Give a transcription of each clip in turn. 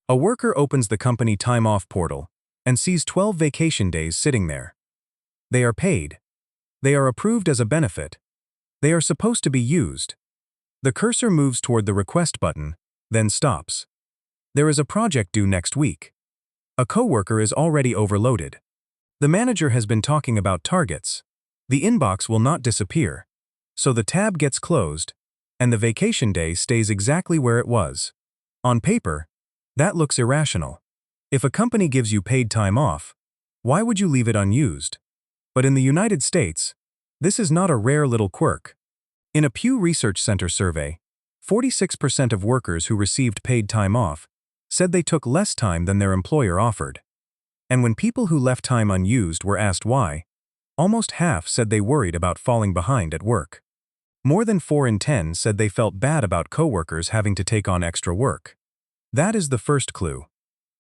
A worker opens the company time-off portal and sees 12 vacation days sitting there. They are paid. They are approved as a benefit. They are supposed to be used. The cursor moves toward the request button, then stops. There is a project due next week. A coworker is already overloaded. The manager has been talking about targets. The inbox will not disappear. So the tab gets closed, and the vacation day stays exactly where it was. On paper, that looks irrational. If a company gives you paid time off, why would you leave it unused? But in the United States, this is not a rare little quirk. In a Pew Research Center survey, 46% of workers who received paid time off said they took less time than their employer offered. And when people who left time unused were asked why, almost half said they worried about falling behind at work. More than 4 in 10 said they felt bad about coworkers having to take on extra work. That is the first clue.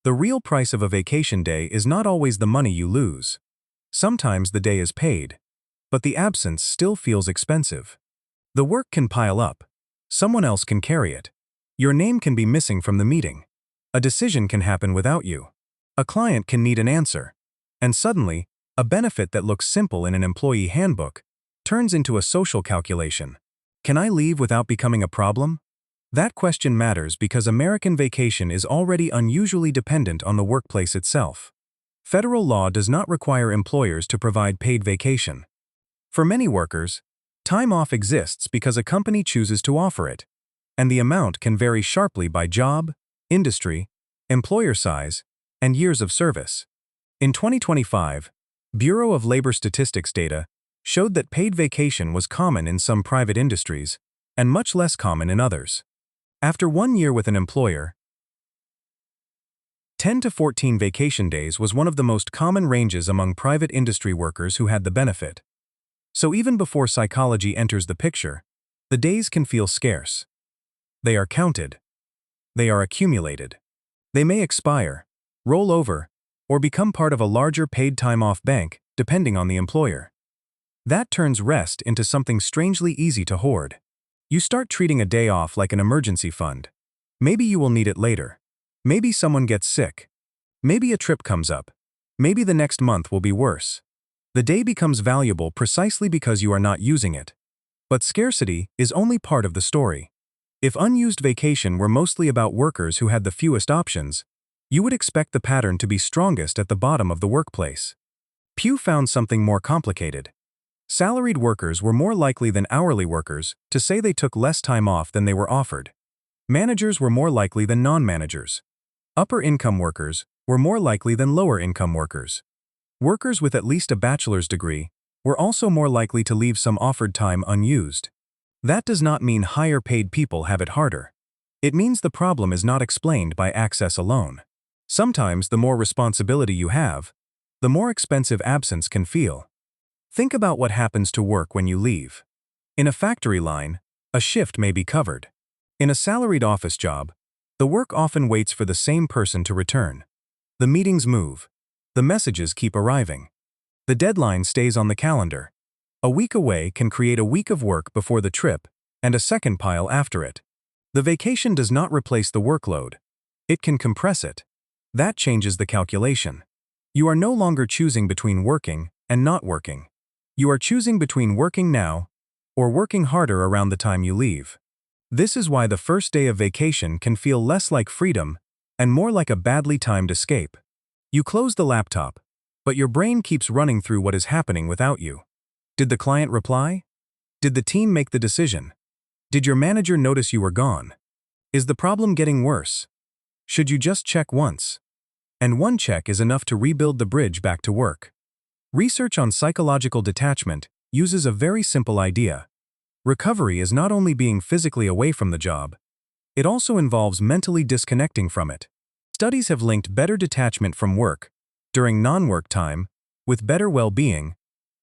The real price of a vacation day is not always the money you lose. Sometimes the day is paid, but the absence still feels expensive. The work can pile up. Someone else can carry it. Your name can be missing from the meeting. A decision can happen without you. A client can need an answer. And suddenly, a benefit that looks simple in an employee handbook turns into a social calculation. Can I leave without becoming a problem? That question matters because American vacation is already unusually dependent on the workplace itself. Federal law does not require employers to provide paid vacation. For many workers, time off exists because a company chooses to offer it, and the amount can vary sharply by job, industry, employer size, and years of service. In 2025, Bureau of Labor Statistics data showed that paid vacation was common in some private industries and much less common in others. After 1 year with an employer, 10 to 14 vacation days was one of the most common ranges among private industry workers who had the benefit. So even before psychology enters the picture, the days can feel scarce. They are counted. They are accumulated. They may expire, roll over, or become part of a larger paid time-off bank, depending on the employer. That turns rest into something strangely easy to hoard. You start treating a day off like an emergency fund. Maybe you will need it later. Maybe someone gets sick. Maybe a trip comes up. Maybe the next month will be worse. The day becomes valuable precisely because you are not using it. But scarcity is only part of the story. If unused vacation were mostly about workers who had the fewest options, you would expect the pattern to be strongest at the bottom of the workplace. Pew found something more complicated. Salaried workers were more likely than hourly workers to say they took less time off than they were offered. Managers were more likely than non-managers. Upper-income workers were more likely than lower-income workers. Workers with at least a bachelor's degree were also more likely to leave some offered time unused. That does not mean higher-paid people have it harder. It means the problem is not explained by access alone. Sometimes the more responsibility you have, the more expensive absence can feel. Think about what happens to work when you leave. In a factory line, a shift may be covered. In a salaried office job, the work often waits for the same person to return. The meetings move. The messages keep arriving. The deadline stays on the calendar. A week away can create a week of work before the trip and a second pile after it. The vacation does not replace the workload. It can compress it. That changes the calculation. You are no longer choosing between working and not working. You are choosing between working now or working harder around the time you leave. This is why the first day of vacation can feel less like freedom and more like a badly timed escape. You close the laptop, but your brain keeps running through what is happening without you. Did the client reply? Did the team make the decision? Did your manager notice you were gone? Is the problem getting worse? Should you just check once? And one check is enough to rebuild the bridge back to work. Research on psychological detachment uses a very simple idea. Recovery is not only being physically away from the job, it also involves mentally disconnecting from it. Studies have linked better detachment from work during non-work time with better well-being,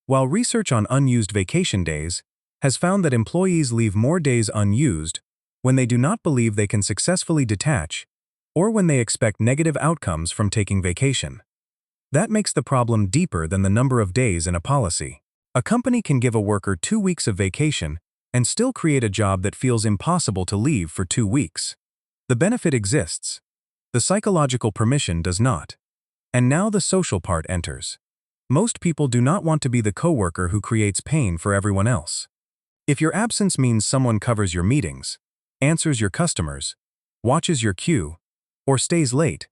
while research on unused vacation days has found that employees leave more days unused when they do not believe they can successfully detach or when they expect negative outcomes from taking vacation. That makes the problem deeper than the number of days in a policy. A company can give a worker 2 weeks of vacation and still create a job that feels impossible to leave for 2 weeks. The benefit exists. The psychological permission does not. And now the social part enters. Most people do not want to be the coworker who creates pain for everyone else. If your absence means someone covers your meetings, answers your customers, watches your queue, or stays late,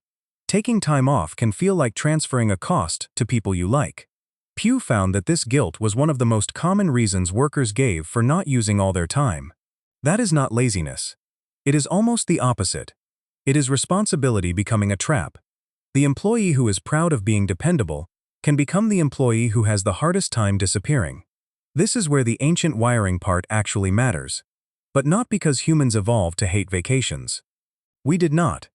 taking time off can feel like transferring a cost to people you like. Pew found that this guilt was one of the most common reasons workers gave for not using all their time. That is not laziness. It is almost the opposite. It is responsibility becoming a trap. The employee who is proud of being dependable can become the employee who has the hardest time disappearing. This is where the ancient wiring part actually matters. But not because humans evolved to hate vacations. We did not.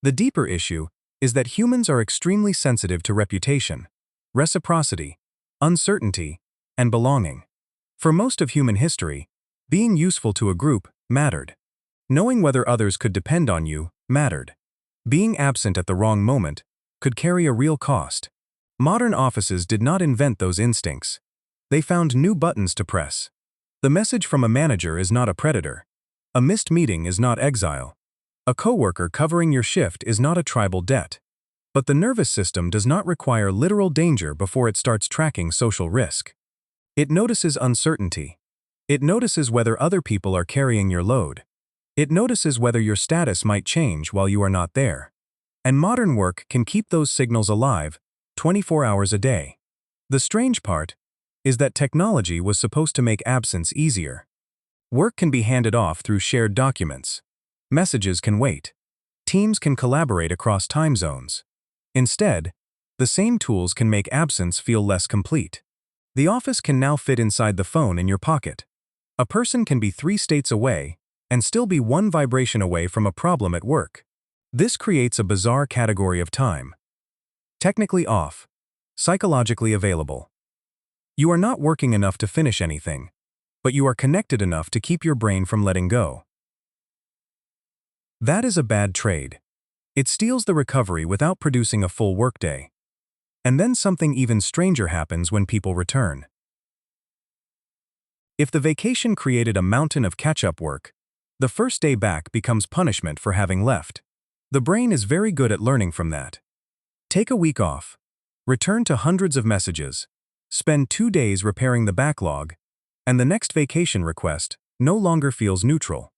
The deeper issue is that humans are extremely sensitive to reputation, reciprocity, uncertainty, and belonging. For most of human history, being useful to a group mattered. Knowing whether others could depend on you mattered. Being absent at the wrong moment could carry a real cost. Modern offices did not invent those instincts. They found new buttons to press. The message from a manager is not a predator. A missed meeting is not exile. A coworker covering your shift is not a tribal debt. But the nervous system does not require literal danger before it starts tracking social risk. It notices uncertainty. It notices whether other people are carrying your load. It notices whether your status might change while you are not there. And modern work can keep those signals alive 24 hours a day. The strange part is that technology was supposed to make absence easier. Work can be handed off through shared documents. Messages can wait. Teams can collaborate across time zones. Instead, the same tools can make absence feel less complete. The office can now fit inside the phone in your pocket. A person can be 3 states away and still be 1 vibration away from a problem at work. This creates a bizarre category of time. Technically off, psychologically available. You are not working enough to finish anything, but you are connected enough to keep your brain from letting go. That is a bad trade. It steals the recovery without producing a full workday. And then something even stranger happens when people return. If the vacation created a mountain of catch-up work, the first day back becomes punishment for having left. The brain is very good at learning from that. Take a week off. Return to hundreds of messages. Spend 2 days repairing the backlog, and the next vacation request no longer feels neutral.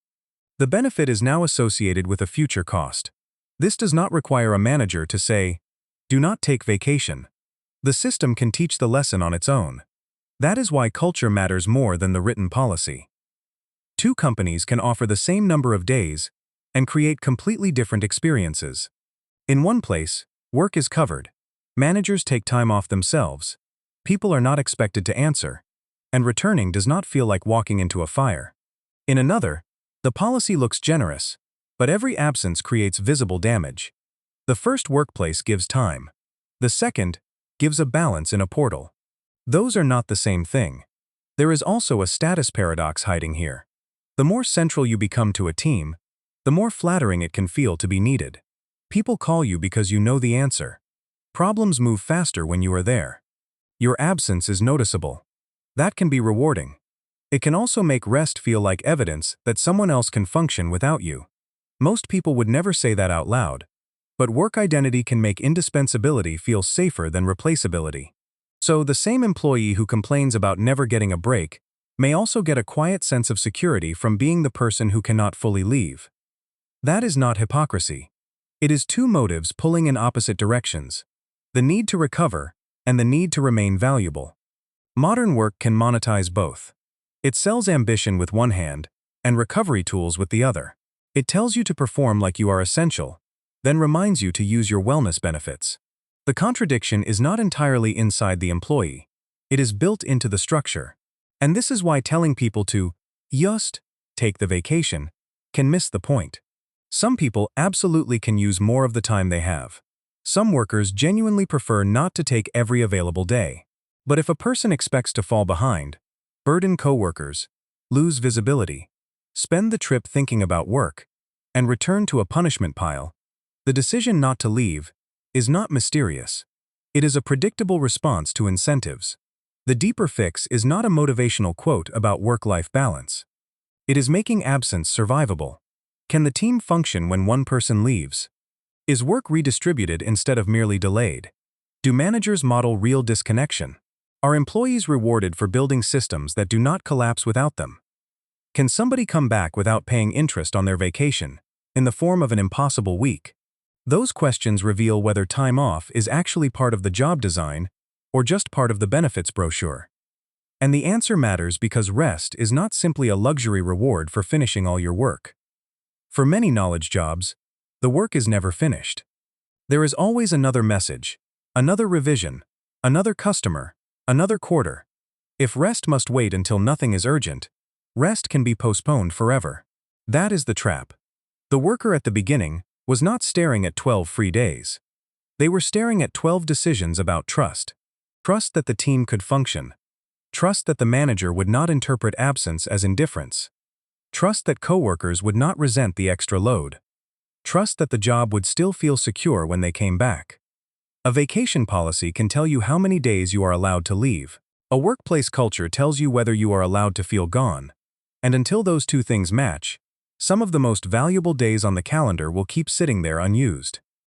The benefit is now associated with a future cost. This does not require a manager to say, "Do not take vacation." The system can teach the lesson on its own. That is why culture matters more than the written policy. 2 companies can offer the same number of days and create completely different experiences. In one place, work is covered. Managers take time off themselves. People are not expected to answer, and returning does not feel like walking into a fire. In another, the policy looks generous, but every absence creates visible damage. The first workplace gives time. The second gives a balance in a portal. Those are not the same thing. There is also a status paradox hiding here. The more central you become to a team, the more flattering it can feel to be needed. People call you because you know the answer. Problems move faster when you are there. Your absence is noticeable. That can be rewarding. It can also make rest feel like evidence that someone else can function without you. Most people would never say that out loud, but work identity can make indispensability feel safer than replaceability. So the same employee who complains about never getting a break may also get a quiet sense of security from being the person who cannot fully leave. That is not hypocrisy. It is 2 motives pulling in opposite directions: the need to recover and the need to remain valuable. Modern work can monetize both. It sells ambition with one hand and recovery tools with the other. It tells you to perform like you are essential, then reminds you to use your wellness benefits. The contradiction is not entirely inside the employee. It is built into the structure. And this is why telling people to just take the vacation can miss the point. Some people absolutely can use more of the time they have. Some workers genuinely prefer not to take every available day. But if a person expects to fall behind, burden coworkers, lose visibility, spend the trip thinking about work, and return to a punishment pile, the decision not to leave is not mysterious. It is a predictable response to incentives. The deeper fix is not a motivational quote about work-life balance. It is making absence survivable. Can the team function when one person leaves? Is work redistributed instead of merely delayed? Do managers model real disconnection? Are employees rewarded for building systems that do not collapse without them? Can somebody come back without paying interest on their vacation, in the form of an impossible week? Those questions reveal whether time off is actually part of the job design or just part of the benefits brochure. And the answer matters because rest is not simply a luxury reward for finishing all your work. For many knowledge jobs, the work is never finished. There is always another message, another revision, another customer, another quarter. If rest must wait until nothing is urgent, rest can be postponed forever. That is the trap. The worker at the beginning was not staring at 12 free days. They were staring at 12 decisions about trust. Trust that the team could function. Trust that the manager would not interpret absence as indifference. Trust that coworkers would not resent the extra load. Trust that the job would still feel secure when they came back. A vacation policy can tell you how many days you are allowed to leave. A workplace culture tells you whether you are allowed to feel gone. And until those two things match, some of the most valuable days on the calendar will keep sitting there unused.